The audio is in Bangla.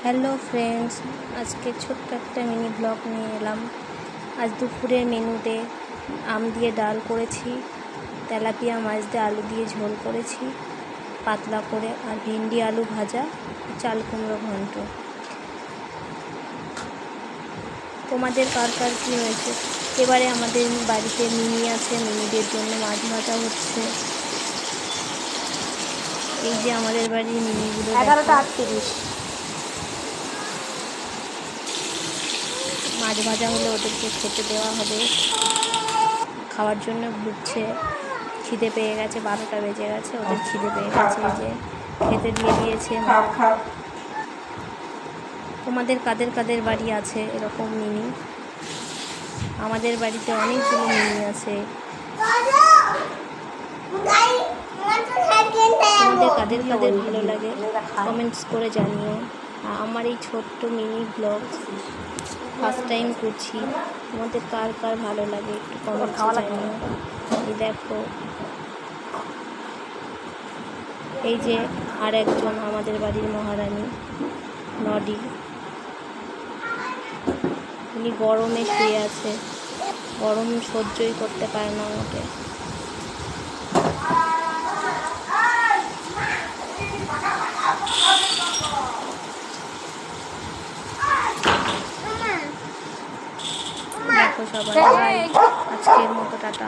হ্যালো ফ্রেন্ডস, আজকে ছোট্ট একটা মিনি ব্লগ নিয়ে এলাম। আজ দুপুরের মেনুতে আম দিয়ে ডাল করেছি, তেলাপিয়া মাছ দিয়ে আলু দিয়ে ঝোল করেছি পাতলা করে, আর ভেন্ডি আলু ভাজা, চাল কুমড়ো ঘন্ট। তোমাদের কার কার কী হয়েছে? এবারে আমাদের বাড়িতে মিনি আছে, মিনিদের জন্য মাছ ভাজা হচ্ছে। এই যে আমাদের বাড়ির মিনিগুলো 11:38। মাছ ভাজা হলে ওদেরকে খেতে দেওয়া হবে। খাওয়ার জন্য ঘুরছে, খিদে পেয়ে গেছে, 12টা বেজে গেছে, ওদের খিদে পেয়ে গেছে, যে খেতে দিয়ে দিয়েছে। তোমাদের কাদের কাদের বাড়ি আছে এরকম মিনি? আমাদের বাড়িতে অনেকগুলো মিনি আছে। তোমাদের কাদের কাদের ভালো লাগে কমেন্টস করে জানিও। আমার এই ছোট্ট মিনি ব্লগ ফার্স্ট টাইম করছি, তোমাদের কার কার ভালো লাগে একটু কমেন্টসে জানিও। এই দেখো, এই যে আর একজন আমাদের বাড়ির মহারানী নডি, উনি গরমে শুয়ে আছে, গরম সহ্যই করতে পারে না আমাকে। দেখো সবাই, আজকের মতো টাটা।